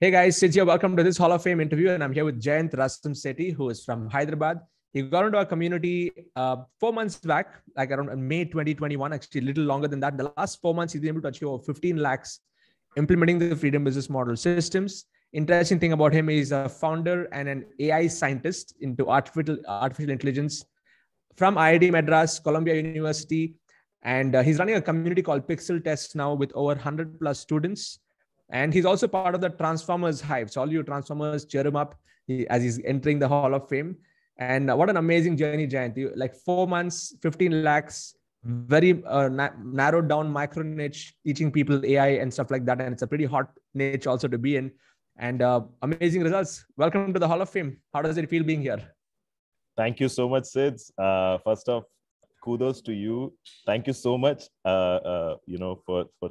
Hey guys, Sidz here. Welcome to this Hall of Fame interview. And I'm here with Jayanth Rasamsetti, who is from Hyderabad. He got into our community 4 months back, like around May 2021, actually a little longer than that. The last 4 months, he's been able to achieve over 15 lakhs implementing the freedom business model systems. Interesting thing about him is a founder and an AI scientist into artificial intelligence from IIT Madras, Columbia University. And he's running a community called PixelTests now with over 100 plus students. And he's also part of the Transformers hype. So all you Transformers, cheer him up as he's entering the Hall of Fame. And what an amazing journey, Jayanth. Like 4 months, 15 lakhs, very narrowed down micro niche, teaching people AI and stuff like that. And it's a pretty hot niche also to be in. And amazing results. Welcome to the Hall of Fame. How does it feel being here? Thank you so much, Sidz. First off, kudos to you. Thank you so much, for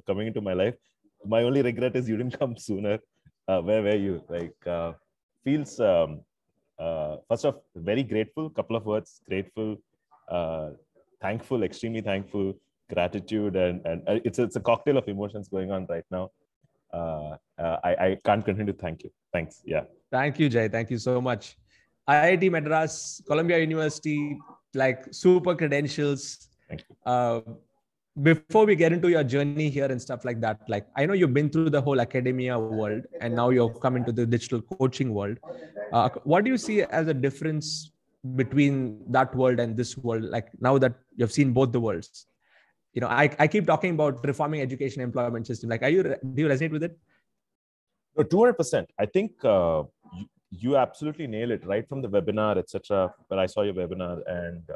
coming into my life. My only regret is you didn't come sooner. Where were you? Feels, first off, very grateful. Couple of words, grateful, thankful, extremely thankful, gratitude. And it's a cocktail of emotions going on right now. I can't continue to thank you. Thanks. Yeah. Thank you, Jay. Thank you so much. IIT Madras, Columbia University, like super credentials. Thank you. Before we get into your journey here and stuff like that, like I know you've been through the whole academia world and now you've come into the digital coaching world. What do you see as a difference between that world and this world? Like now that you've seen both the worlds, I keep talking about reforming education employment system. Like, do you resonate with it? No, 200%. I think you absolutely nail it right from the webinar, etc. But I saw your webinar, and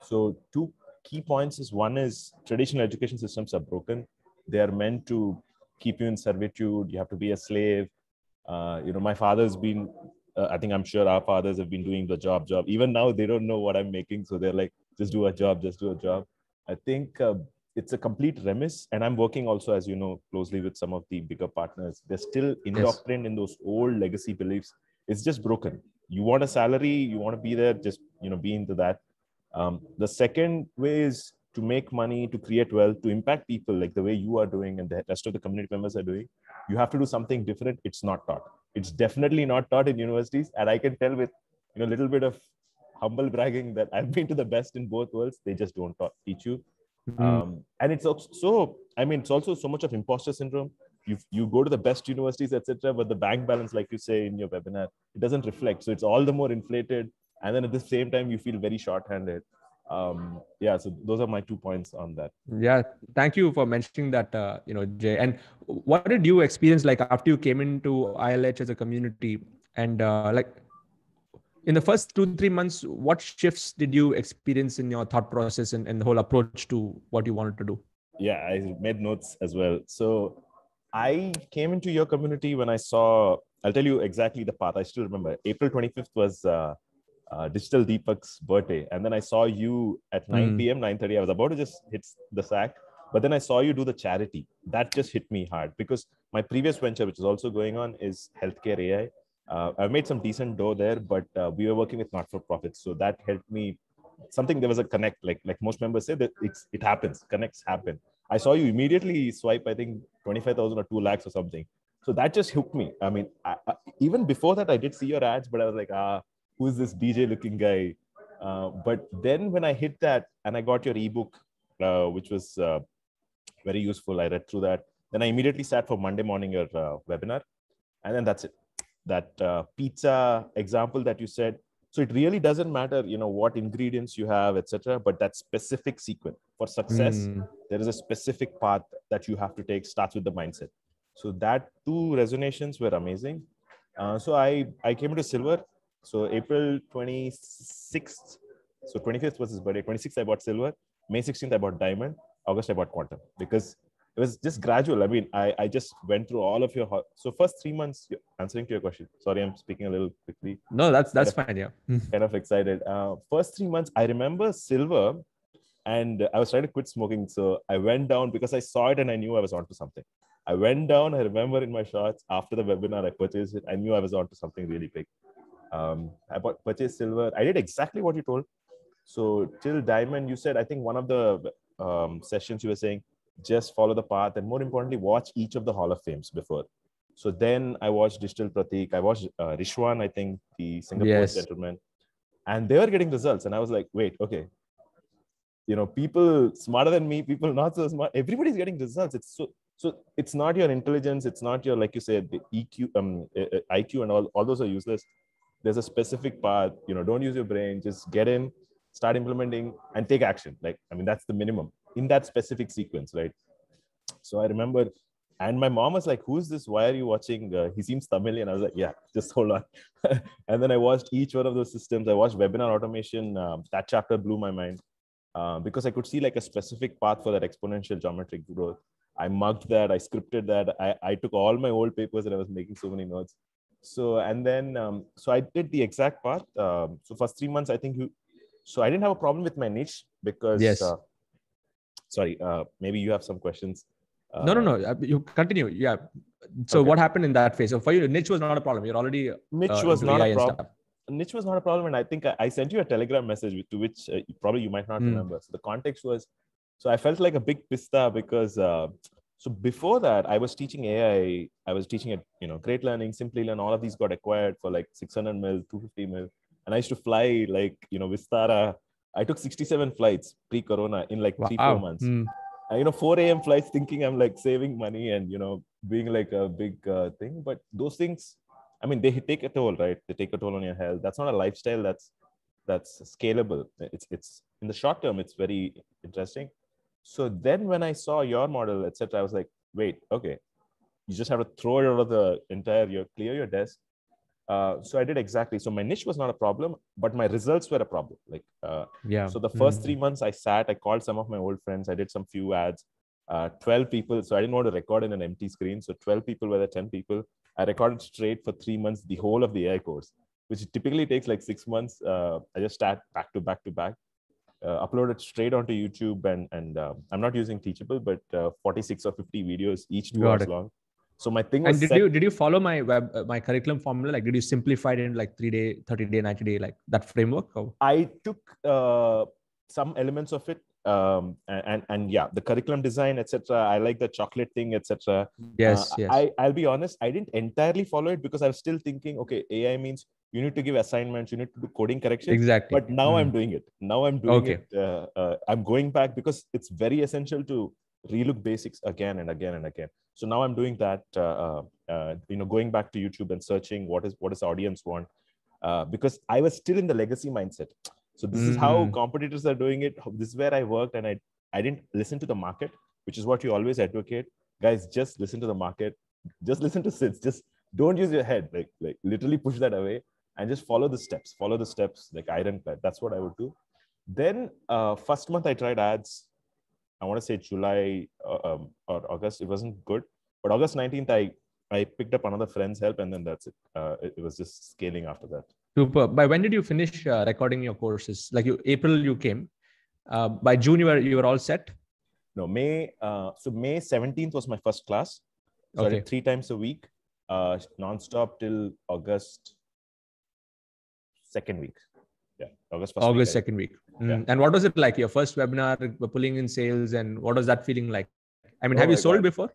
so two key points is one is traditional education systems are broken. They are meant to keep you in servitude. You have to be a slave. My father's been, I'm sure our fathers have been doing the job. Even now, they don't know what I'm making. So they're like, just do a job. I think it's a complete remiss. And I'm working also, as you know, closely with some of the bigger partners. They're still indoctrinated in those old legacy beliefs. It's just broken. You want a salary, you want to be there, just, be into that. The second way is to make money, to create wealth, to impact people like the way you are doing and the rest of the community members are doing. You have to do something different. It's not taught. It's definitely not taught in universities. And I can tell with a little bit of humble bragging that I've been to the best in both worlds. They just don't teach you. Mm-hmm. And it's also, it's also so much of imposter syndrome. You go to the best universities, etc., but the bank balance, like you say in your webinar, it doesn't reflect. So it's all the more inflated. And then at the same time, you feel very short-handed. So those are my 2 points on that. Yeah, thank you for mentioning that, Jay. And what did you experience like after you came into ILH as a community? And in the first 2-3 months, what shifts did you experience in your thought process and the whole approach to what you wanted to do? Yeah, I made notes as well. So I came into your community when I saw, I'll tell you exactly the path. I still remember April 25th was Digital Deepak's birthday. And then I saw you at 9 p.m., 9:30. I was about to just hit the sack. But then I saw you do the charity. That just hit me hard because my previous venture, which is also going on, is healthcare AI. I've made some decent dough there, but we were working with not-for-profits. So that helped me. There was a connect, like most members say that it happens, connects happen. I saw you immediately swipe, I think 25,000 or 2 lakhs or something. So that just hooked me. Even before that, I did see your ads, but I was like, who's this DJ looking guy? But then when I hit that and I got your ebook, which was very useful, I read through that. Then I immediately sat for Monday morning your webinar. And then that's it. That pizza example that you said. So it really doesn't matter, what ingredients you have, etc. But that specific sequence for success, there is a specific path that you have to take, starts with the mindset. So that 2 resonations were amazing. So I came into silver. So April 26th, so 25th was his birthday. 26th, I bought silver. May 16th, I bought diamond. August, I bought quantum because it was just gradual. I just went through all of your... So first 3 months, answering to your question. Sorry, I'm speaking a little quickly. No, that's fine, yeah. Kind of excited. First 3 months, I remember silver and I was trying to quit smoking. So I went down because I saw it and I knew I was onto something. I went down, I remember in my shorts, after the webinar, I purchased it. I knew I was onto something really big. I purchased silver. I did exactly what you told. So till diamond, you said, I think one of the sessions you were saying, just follow the path. And more importantly, watch each of the Hall of Fames before. So then I watched Digital Pratik. I watched Rishwan, I think, the Singapore gentleman, and they were getting results. And I was like, wait, okay, people smarter than me, people not so smart, everybody's getting results. So it's not your intelligence, it's not your, like you said, the EQ, IQ, and all those are useless. There's a specific path. Don't use your brain. Just get in, start implementing, and take action. That's the minimum in that specific sequence, right? So I remember, and my mom was like, "Who's this? Why are you watching? He seems Tamil." And I was like, "Yeah, just hold on." And then I watched each one of those systems. I watched webinar automation. That chapter blew my mind because I could see like a specific path for that exponential geometric growth. I mugged that. I scripted that. I took all my old papers and I was making so many notes. So, and then, so I did the exact path. So first 3 months, I think so I didn't have a problem with my niche because, sorry, maybe you have some questions. No. You continue. Yeah. So what happened in that phase? So for you, niche was not a problem. You're already niche was not a problem. Niche was not a problem. And I think I sent you a Telegram message to which probably you might not remember. So the context was, so I felt like a big pista because, so before that, I was teaching AI. I was teaching at, Great Learning, Simply Learn. All of these got acquired for like 600 mil, 250 mil. And I used to fly like, Vistara. I took 67 flights pre-corona in like 3-4 months. 4 a.m. flights thinking I'm like saving money and, being like a big thing. But those things, they take a toll, right? They take a toll on your health. That's not a lifestyle that's scalable. It's in the short term, it's very interesting. So then when I saw your model, etc., I was like, wait, okay, you just have to throw it out of the clear your desk. So I did exactly. So my niche was not a problem, but my results were a problem. So the first 3 months I called some of my old friends. I did some few ads, 12 people. So I didn't want to record in an empty screen. So 12 people were the 10 people. I recorded straight for 3 months, the whole of the AI course, which typically takes like 6 months. I just start back to back. Uploaded straight onto YouTube, and I'm not using Teachable, but 46 or 50 videos, each 2 hours long. So my thing was. And did you follow my curriculum formula? Like, did you simplify it in like 3-day, 30-day, 90-day, like that framework? Or? I took some elements of it, and yeah, the curriculum design, etc. I like the chocolate thing, etc. Yes. I'll be honest, I didn't entirely follow it because I was still thinking, okay, AI means you need to give assignments, you need to do coding corrections. Exactly. But now I'm doing it. Now I'm doing it. I'm going back because it's very essential to relook basics again and again and again. So now I'm doing that. Going back to YouTube and searching what does the audience want, because I was still in the legacy mindset. So this is how competitors are doing it. This is where I worked, and I didn't listen to the market, which is what you always advocate. Guys, just listen to the market. Just listen to Sidz. Just don't use your head. Like literally push that away and just follow the steps. Follow the steps like ironclad. That's what I would do. Then first month I tried ads. I want to say July or August. It wasn't good. But August 19th, I picked up another friend's help, and then that's it. It was just scaling after that. Super. By when did you finish recording your courses? Like April you came. By June you were all set? No, May. So May 17th was my first class. So I did 3 times a week, non-stop till August 2nd week. Yeah, August 2nd week. Yeah. And what was it like? Your first webinar, pulling in sales, and what was that feeling like? Have you sold before?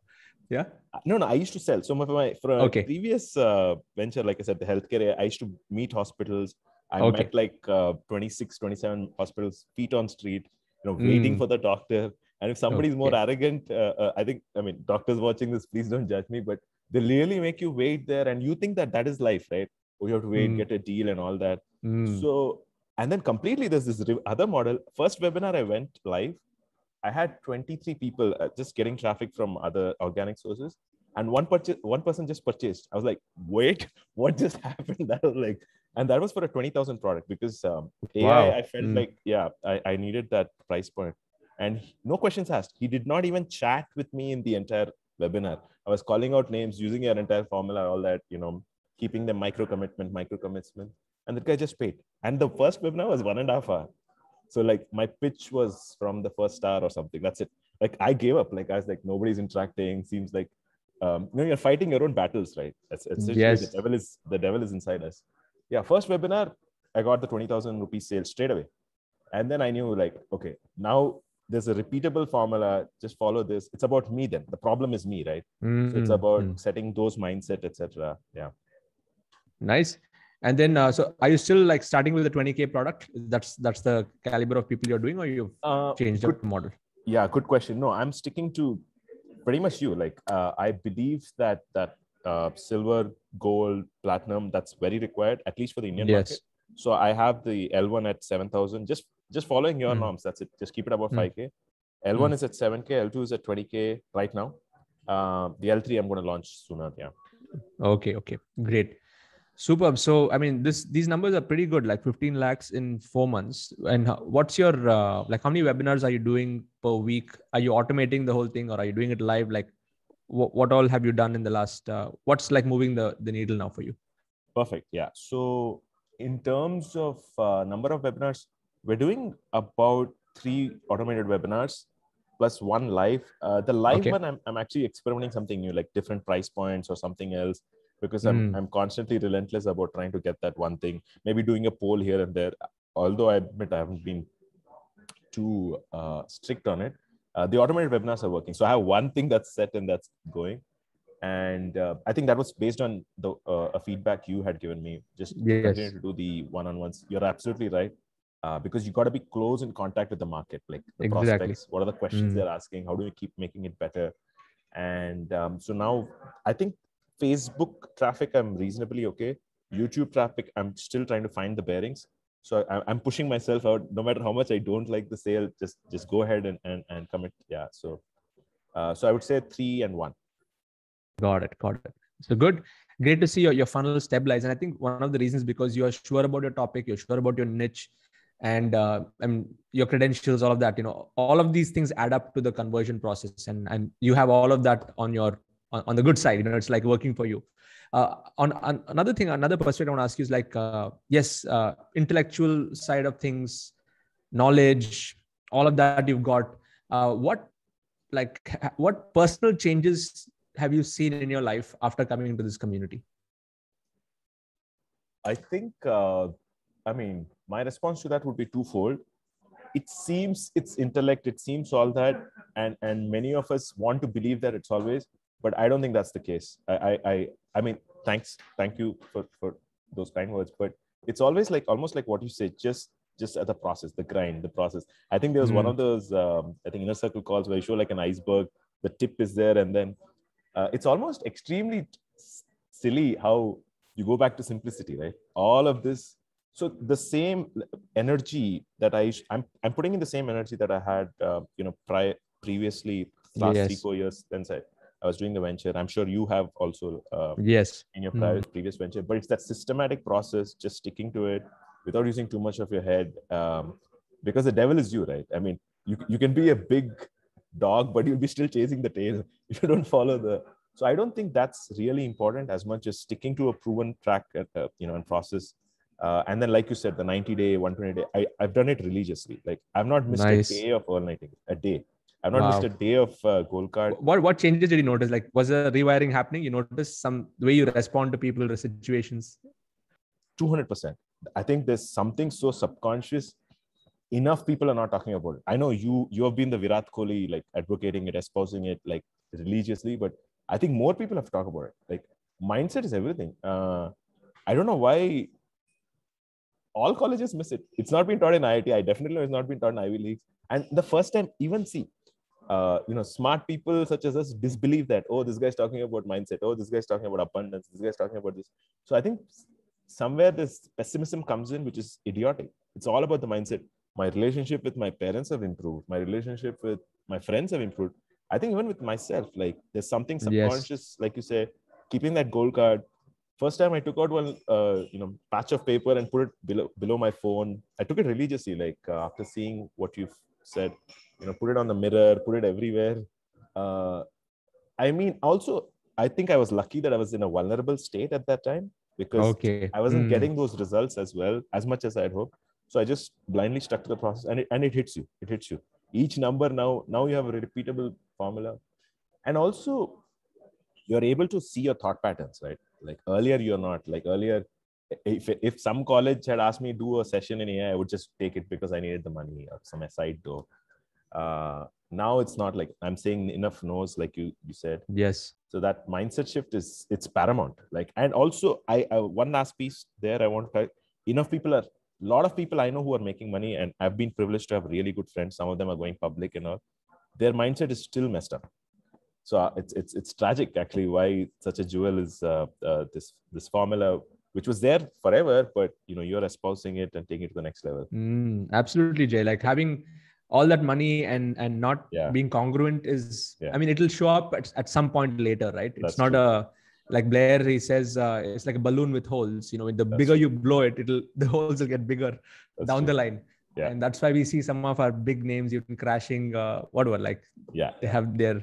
Yeah. No, I used to sell. So for a previous venture, like I said, the healthcare, I used to meet hospitals. I met like 26, 27 hospitals, feet on street, waiting for the doctor. And if somebody's more arrogant, doctors watching this, please don't judge me, but they really make you wait there. And you think that is life, right? Oh, you have to wait, get a deal and all that. So, and then completely there's this other model. First webinar I went live, I had 23 people just getting traffic from other organic sources, and one person just purchased. I was like, wait, what just happened? That was like, and that was for a 20,000 product because AI, I felt like, I needed that price point, and no questions asked. He did not even chat with me in the entire webinar. I was calling out names, using your entire formula, all that, keeping them micro commitment, and the guy just paid. And the first webinar was 1.5 hours. So like my pitch was from the first hour or something. That's it. Like I gave up. Like I was like, nobody's interacting. Seems like you're fighting your own battles, right? Essentially, the devil is inside us. Yeah, first webinar, I got the 20,000 rupees sale straight away, and then I knew like, okay, now there's a repeatable formula. Just follow this. It's about me then. The problem is me, right? So it's about setting those mindset, etc. Yeah. Nice. And then, so are you still like starting with the 20K product? That's the caliber of people you're doing, or you've changed the model? Yeah, good question. No, I'm sticking to pretty much you. Like, I believe that silver, gold, platinum, that's very required, at least for the Indian market. So I have the L1 at 7,000. Just following your norms. That's it. Just keep it above 5K. L1 is at 7K. L2 is at 20K right now. The L3 I'm going to launch sooner. Yeah. Okay. Great. Superb. So, I mean, these numbers are pretty good, like 15 lakhs in 4 months. And what's your, like, how many webinars are you doing per week? Are you automating the whole thing, or are you doing it live? Like, what all have you done in the last, what's like moving the needle now for you? Perfect. Yeah. So in terms of number of webinars, we're doing about 3 automated webinars plus 1 live. The live one, I'm actually experimenting something new, like different price points or something else, because I'm constantly relentless about trying to get that one thing, maybe doing a poll here and there. Although I admit I haven't been too strict on it. The automated webinars are working. So I have one thing that's set and that's going. And I think that was based on the a feedback you had given me. Just continue to do the one-on-ones. You're absolutely right. Because you got to be close in contact with the market, like the prospects. What are the questions they're asking? How do we keep making it better? And so now I think Facebook traffic, I'm reasonably okay. YouTube traffic, I'm still trying to find the bearings. So I'm pushing myself out. No matter how much I don't like the sale, just go ahead and commit. Yeah. So I would say 3 and 1. Got it. So good. Great to see your funnel stabilize. And I think one of the reasons, because you are sure about your topic, you're sure about your niche, and your credentials, all of that, all of these things add up to the conversion process, and you have all of that on the good side. It's like working for you. On another perspective I want to ask you is like, yes, intellectual side of things, knowledge, all of that you've got. What personal changes have you seen in your life after coming into this community? I think, my response to that would be twofold. It seems it's intellect, it seems all that, and many of us want to believe that it's always, but I don't think that's the case. I mean, thank you for those kind words, but it's always like, almost like what you say, just at the process, the grind, the process. I think there was one of those, I think inner circle calls where you show like an iceberg, the tip is there, and then it's almost extremely silly how you go back to simplicity, right? All of this. So the same energy that I'm putting in the same energy that I had, previously, last 3-4 years. Then I was doing the venture. I'm sure you have also, in your previous venture, but it's that systematic process, just sticking to it without using too much of your head, because the devil is you, right? I mean, you can be a big dog, but you'll be still chasing the tail if you don't follow the. So I don't think that's really important as much as sticking to a proven track, and process. And then, like you said, the 90-day, 120-day, I've done it religiously. Like, I've not missed a day of all-nighting, a day. I've not missed a day of gold card. What changes did you notice? Like, was a rewiring happening? You noticed the way you respond to people or situations? 200%. I think there's something so subconscious. Enough people are not talking about it. I know you have been the Virat Kohli, like advocating it, espousing it like religiously, but I think more people have to talk about it. Like, mindset is everything. I don't know why all colleges miss it. It's not been taught in IIT. I definitely know it's not been taught in Ivy Leagues. And the first time, even smart people such as us disbelieve that, oh, this guy's talking about mindset. Oh, this guy's talking about abundance. This guy's talking about this. So I think somewhere this pessimism comes in, which is idiotic. It's all about the mindset. My relationship with my parents have improved. My relationship with my friends have improved. I think even with myself, like, there's something subconscious, like you say, keeping that gold card. First time I took out one, patch of paper and put it below my phone. I took it religiously, like, after seeing what you've said, put it on the mirror, put it everywhere. I mean, also, I think I was lucky that I was in a vulnerable state at that time, because I wasn't getting those results as well, as much as I had hoped. So I just blindly stuck to the process, and it hits you. It hits you. Each number now you have a repeatable formula. And also, you're able to see your thought patterns, right? Like, earlier, you're not. Like, earlier, if some college had asked me to do a session in AI, I would just take it because I needed the money or some aside door. Now it's not like I'm saying enough no's, like you said. Yes. So that mindset shift it's paramount. Like, and also I one last piece there I want to, a lot of people I know who are making money, and I've been privileged to have really good friends. Some of them are going public and all. Their mindset is still messed up. So it's tragic actually why such a jewel is this formula which was there forever, but you're espousing it and taking it to the next level. Absolutely, Jay. Like having all that money and not being congruent is, I mean, it'll show up at some point later, right? It's That's not true. like Blair, he says, it's like a balloon with holes. The bigger you blow it, the holes will get bigger down the line. Yeah. And that's why we see some of our big names even crashing, whatever, like they have their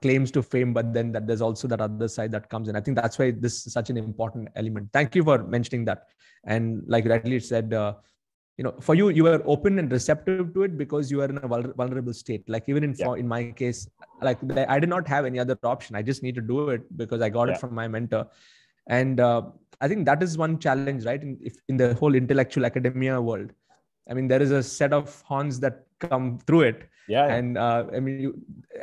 claims to fame, but then there's also that other side that comes in. I think that's why this is such an important element. Thank you for mentioning that. And like rightly said, for you were open and receptive to it because you are in a vulnerable state. Like even in my case, like I did not have any other option. I just need to do it because I got it from my mentor. And I think that is one challenge, right? In the whole intellectual academia world, I mean, there is a set of horns that come through it. And I mean,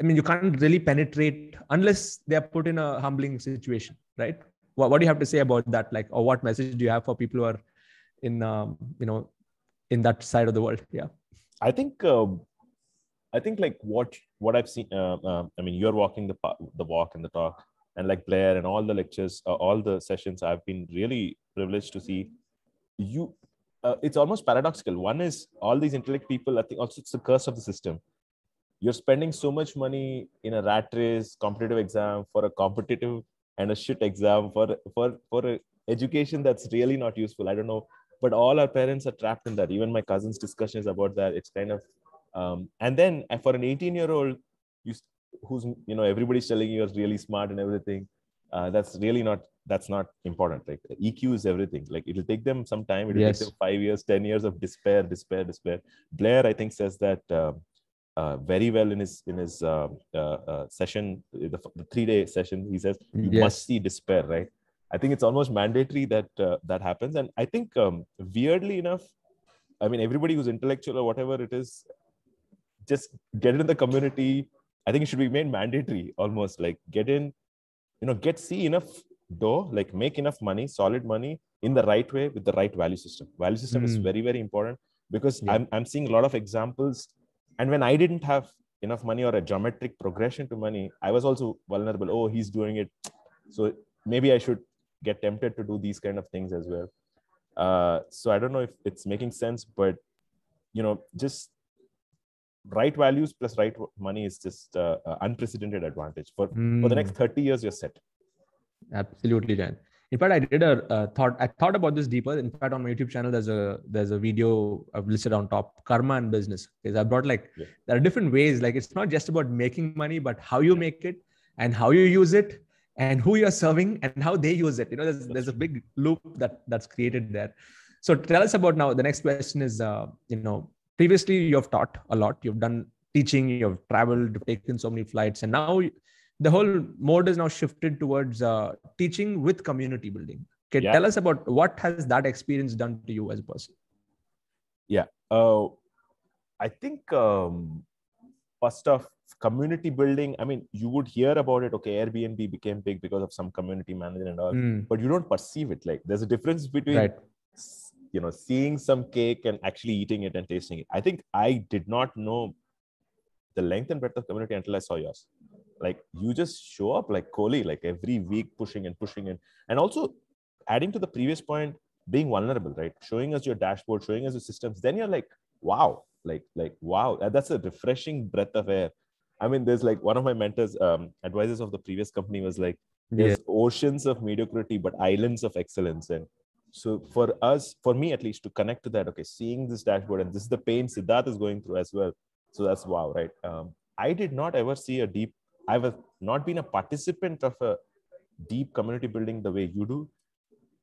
you can't really penetrate unless they are put in a humbling situation, right? What do you have to say about that? Like, or what message do you have for people who are in, in that side of the world? Yeah. I think like what I've seen, I mean, you're walking the walk and the talk, and like Blair and all the lectures, all the sessions, I've been really privileged to see you. It's almost paradoxical. One is all these intellect people. I think also it's the curse of the system. You're spending so much money in a rat race, competitive exam for a competitive and a shit exam for a education that's really not useful. I don't know, but all our parents are trapped in that. Even my cousin's discussions about that. It's kind of, and then for an 18-year-old, who's everybody's telling you you're really smart and everything. That's not important. Like EQ is everything. Like it'll take them some time. It'll take them 5 years, 10 years of despair. Blair, I think, says that very well in his session, the 3-day session. He says you must see despair, right? I think it's almost mandatory that that happens. And I think weirdly enough, I mean, everybody who's intellectual or whatever it is, just get it in the community. I think it should be made mandatory, almost like get in, see enough dough, like make enough money, solid money in the right way with the right value system. Value system is very, very important because I'm seeing a lot of examples. And when I didn't have enough money or a geometric progression to money, I was also vulnerable. Oh, he's doing it. So maybe I should get tempted to do these kind of things as well. So I don't know if it's making sense, but, just right values plus right money is just unprecedented advantage for the next 30 years. You're set. Absolutely, Jan. In fact, I did I thought about this deeper. In fact, on my YouTube channel, there's a video I've listed on top, karma and business. Because I brought there are different ways. Like it's not just about making money, but how you make it and how you use it and who you're serving and how they use it. There's a big loop that's created there. So tell us about now. The next question is, previously you have taught a lot. You've done teaching. You've traveled. You've taken so many flights, and now the whole mode is now shifted towards teaching with community building. Okay, tell us about what has that experience done to you as a person? Yeah, I think first off, community building. I mean, you would hear about it. Okay, Airbnb became big because of some community manager and all, but you don't perceive it. Like there's a difference between seeing some cake and actually eating it and tasting it. I think I did not know the length and breadth of community until I saw yours. Like you just show up like Kohli, like every week pushing and also adding to the previous point, being vulnerable, right? Showing us your dashboard, showing us your systems. Then you're like, wow, like wow, that's a refreshing breath of air. I mean, there's like one of my mentors, advisors of the previous company was like, there's oceans of mediocrity, but islands of excellence. And so for me at least, to connect to that, okay, seeing this dashboard, and this is the pain Siddharth is going through as well. So that's wow, right? I did not ever see I've not been a participant of a deep community building the way you do.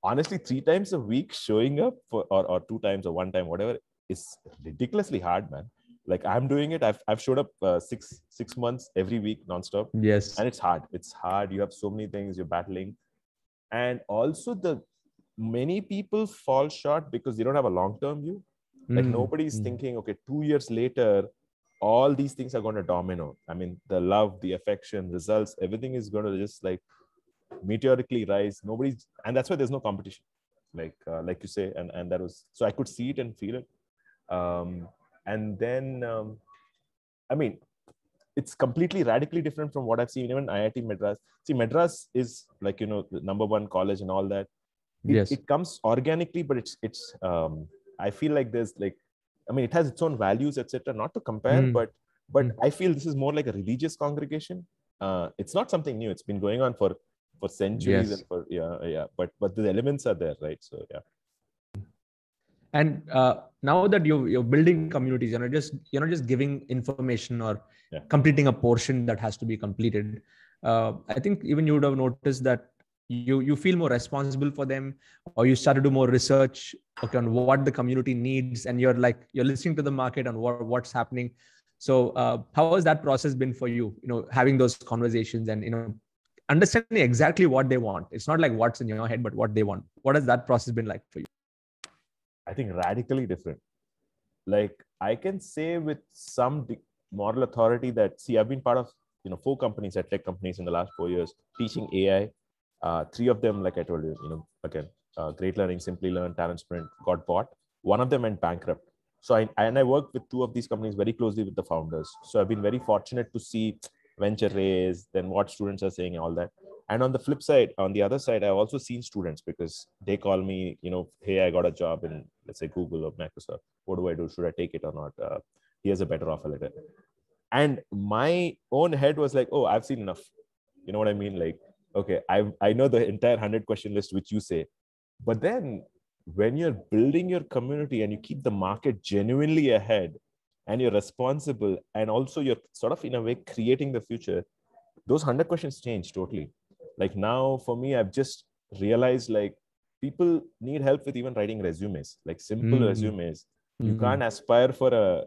Honestly, 3 times a week showing up or 2 times or 1 time, whatever, is ridiculously hard, man. Like I'm doing it. I've showed up 6 months every week nonstop. Yes. And it's hard. It's hard. You have so many things you're battling. And also many people fall short because they don't have a long-term view. Like nobody's thinking, okay, 2 years later, all these things are going to domino. I mean, the love, the affection, results, everything is going to just like meteorically rise. And that's why there's no competition, like you say. And that was, so I could see it and feel it. And then, I mean, it's completely radically different from what I've seen even IIT Madras. See, Madras is like, the #1 college and all that. It comes organically, but it's I feel like there's like, I mean, it has its own values, etc. Not to compare, but I feel this is more like a religious congregation. It's not something new. It's been going on for centuries, and for but the elements are there, right? So yeah. And now that you're building communities, you're not just giving information or completing a portion that has to be completed. I think even you would have noticed that you feel more responsible for them, or you start to do more research, on what the community needs, and you're listening to the market on what's happening. So how has that process been for you? Having those conversations and understanding exactly what they want. It's not like what's in your head, but what they want. What has that process been like for you? I think radically different. Like, I can say with some moral authority that, see, I've been part of 4 companies, tech companies in the last 4 years, teaching AI. 3 of them, like I told you, again, Great Learning, Simply Learn, Talent Sprint got bought. One of them went bankrupt. So I worked with 2 of these companies very closely with the founders. So I've been very fortunate to see venture raise, then what students are saying, all that. And on the flip side, on the other side, I've also seen students, because they call me, hey, I got a job in, let's say, Google or Microsoft. What do I do? Should I take it or not? Here's a better offer letter. And my own head was like, oh, I've seen enough. You know what I mean? Like, okay, I know the entire 100 question list, which you say. But then when you're building your community and you keep the market genuinely ahead, and you're responsible, and also you're sort of in a way creating the future, those 100 questions change totally. Like now for me, I've just realized like people need help with even writing resumes, like simple resumes. You can't aspire for a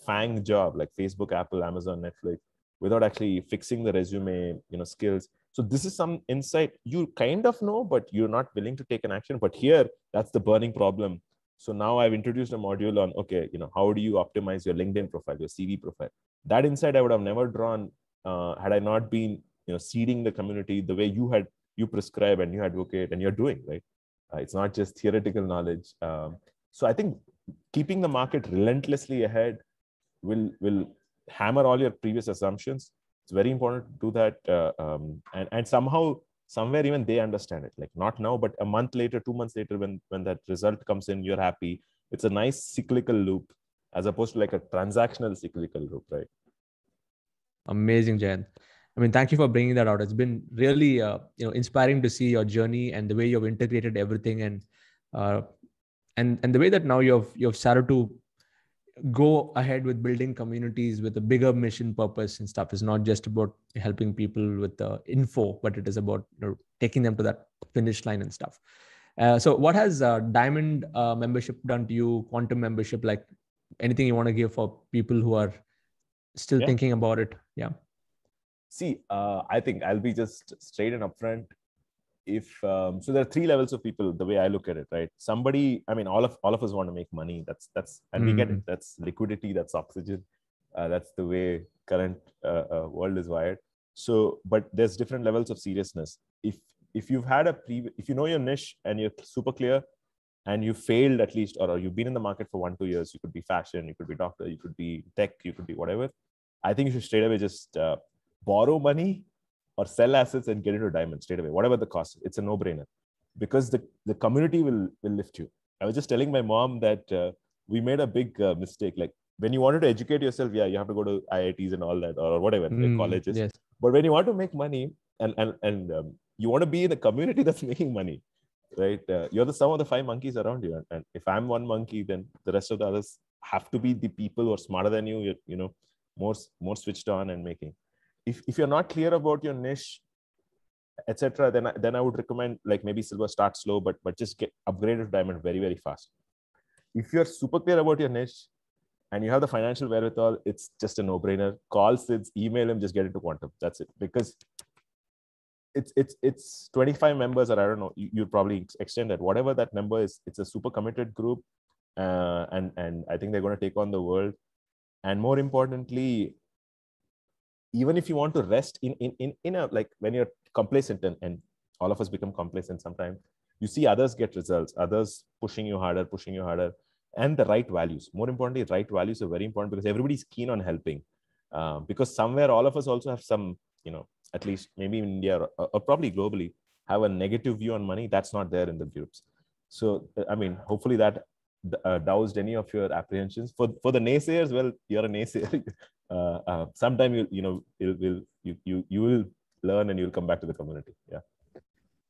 FANG job like Facebook, Apple, Amazon, Netflix without actually fixing the resume skills. So this is some insight you kind of know, but you're not willing to take an action. But here, that's the burning problem. So now I've introduced a module on, okay, how do you optimize your LinkedIn profile, your CV profile? That insight I would have never drawn had I not been seeding the community the way you prescribe and you advocate and you're doing, right? It's not just theoretical knowledge. So I think keeping the market relentlessly ahead will hammer all your previous assumptions. It's very important to do that, and somehow, somewhere, even they understand it. Like not now, but a month later, 2 months later, when that result comes in, you're happy. It's a nice cyclical loop, as opposed to like a transactional cyclical loop, right? Amazing, Jayanth. I mean, thank you for bringing that out. It's been really, inspiring to see your journey and the way you've integrated everything, and the way that now you've started to go ahead with building communities with a bigger mission, purpose, and stuff. It's not just about helping people with the info, but it is about taking them to that finish line and stuff. So, what has Diamond membership done to you? Quantum membership, like anything you want to give for people who are still thinking about it? Yeah. See, I think I'll be just straight and upfront. So there are 3 levels of people, the way I look at it, right? Somebody, I mean, all of us want to make money. That's and we get it. That's liquidity, that's oxygen. That's the way current world is wired. So, but there's different levels of seriousness. If you've had if you know your niche and you're super clear, and you failed at least, or you've been in the market for 1-2 years, you could be fashion, you could be doctor, you could be tech, you could be whatever. I think you should straight away just borrow money or sell assets and get into Diamond straight away, whatever the cost. It's a no-brainer, because the community will lift you. I was just telling my mom that we made a big mistake. Like when you wanted to educate yourself, you have to go to IITs and all that, or whatever, like colleges. Yes. But when you want to make money and you want to be in a community that's making money, right? You're the sum of the 5 monkeys around you. And if I'm one monkey, then the rest of the others have to be the people who are smarter than you, more switched on and making. If you're not clear about your niche, etc., then I would recommend like maybe silver, start slow, but just get upgraded to Diamond very, very fast. If you're super clear about your niche and you have the financial wherewithal, it's just a no-brainer. Call Sidz, email him, just get into Quantum. That's it. Because it's 25 members, or I don't know, you'll probably extend that. Whatever that number is, it's a super committed group, and I think they're going to take on the world. And more importantly, even if you want to rest in a, like when you're complacent, and all of us become complacent sometimes, you see others get results, others pushing you harder, and the right values. More importantly, right values are very important because everybody's keen on helping. Because somewhere all of us also have some, at least maybe in India or probably globally, have a negative view on money that's not there in the groups. So, I mean, hopefully that doused any of your apprehensions. For the naysayers, well, you're a naysayer. Sometime you will learn and you'll come back to the community. Yeah.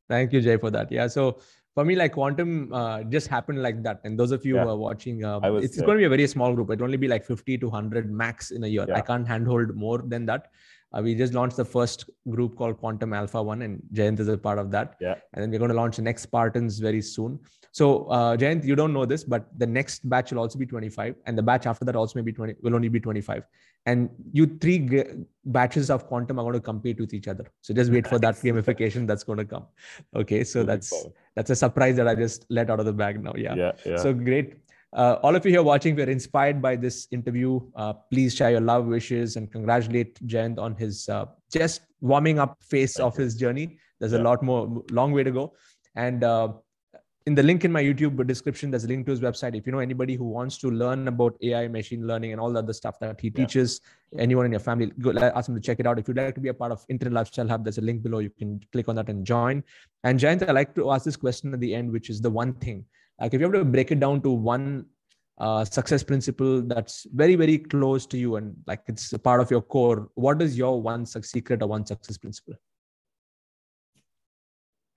Thank you, Jay, for that. Yeah. So for me, like quantum just happened like that. And those of you who are watching, it's going to be a very small group. It'll only be like 50 to 100 max in a year. I can't handhold more than that. We just launched the first group called Quantum Alpha 1, and Jayanth is a part of that. Yeah. And then we're going to launch the next Spartans very soon. So Jayanth, you don't know this, but the next batch will also be 25. And the batch after that also will only be 25. And you three batches of Quantum are going to compete with each other. So just wait for that gamification that's going to come. Okay. So that's a surprise that I just let out of the bag now. Yeah. So great. All of you here watching, if you're inspired by this interview, please share your love wishes and congratulate Jayanth on his just warming up phase of his journey. There's a long way to go. And in the link in my YouTube description, there's a link to his website. If you know anybody who wants to learn about AI, machine learning, and all the other stuff that he teaches, anyone in your family, go ask them to check it out. If you'd like to be a part of Internet Lifestyle Hub, there's a link below. You can click on that and join. And Jayanth, I like to ask this question at the end, which is the one thing. Like if you have to break it down to one success principle that's very, very close to you and like it's a part of your core, what is your one secret or one success principle?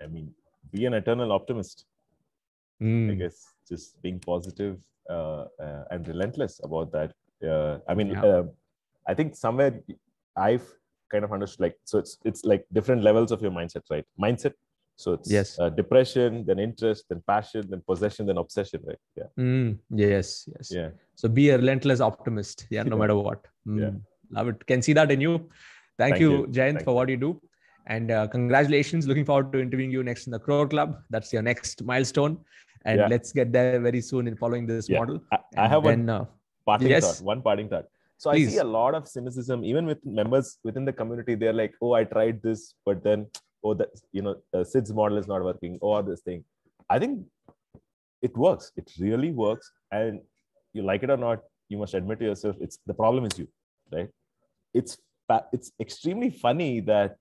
I mean, be an eternal optimist. I guess just being positive and relentless about that. I think somewhere I've kind of understood, like, so it's like different levels of your mindset, right? Mindset. So it's depression, then interest, then passion, then possession, then obsession, right? Yeah. Yes. Yeah. So be a relentless optimist. Yeah. No matter what. Love it. Can see that in you. Thank you, Jayanth, for what you do. And congratulations. Looking forward to interviewing you next in the Crore Club. That's your next milestone. And let's get there very soon in following this model. I have one parting thought. So please. I see a lot of cynicism, even with members within the community. They're like, oh, I tried this, but then, Sidz model is not working, or this thing. I think it works. It really works. And you like it or not, you must admit to yourself, the problem is you, right? It's extremely funny that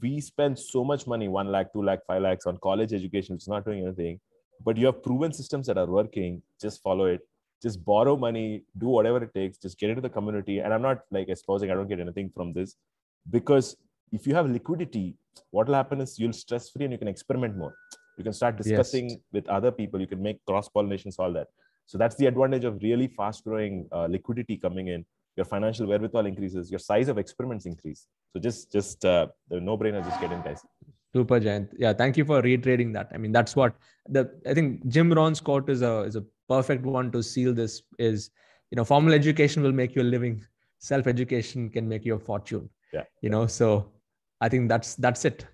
we spend so much money, 1 lakh, 2 lakh, 5 lakhs on college education. It's not doing anything, but you have proven systems that are working. Just follow it. Just borrow money, do whatever it takes, just get into the community. And I'm not like espousing, I don't get anything from this, because if you have liquidity, what will happen is you'll stress-free and you can experiment more. You can start discussing with other people. You can make cross-pollinations, all that. So that's the advantage of really fast-growing liquidity coming in. Your financial wherewithal increases, your size of experiments increase. So just the no-brainer, just get in, guys. Super, Jayanth. Yeah, thank you for reiterating that. I mean, that's what I think Jim Rohn's quote is a perfect one to seal this is, formal education will make you a living. Self-education can make you a fortune. Yeah. So I think that's it.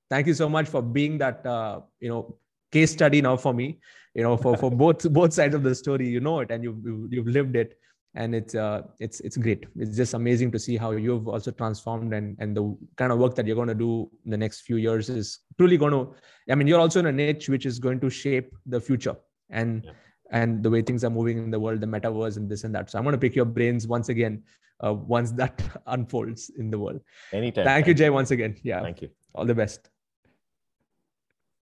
Thank you so much for being that, case study now for me, for both sides of the story, it and you've lived it. And it's great. It's just amazing to see how you've also transformed and the kind of work that you're going to do in the next few years is truly going to, you're also in a niche which is going to shape the future and the way things are moving in the world, the metaverse and this and that. So I'm going to pick your brains once again, once that unfolds in the world. Anytime. Thank you, Jay, once again. Yeah. Thank you. All the best.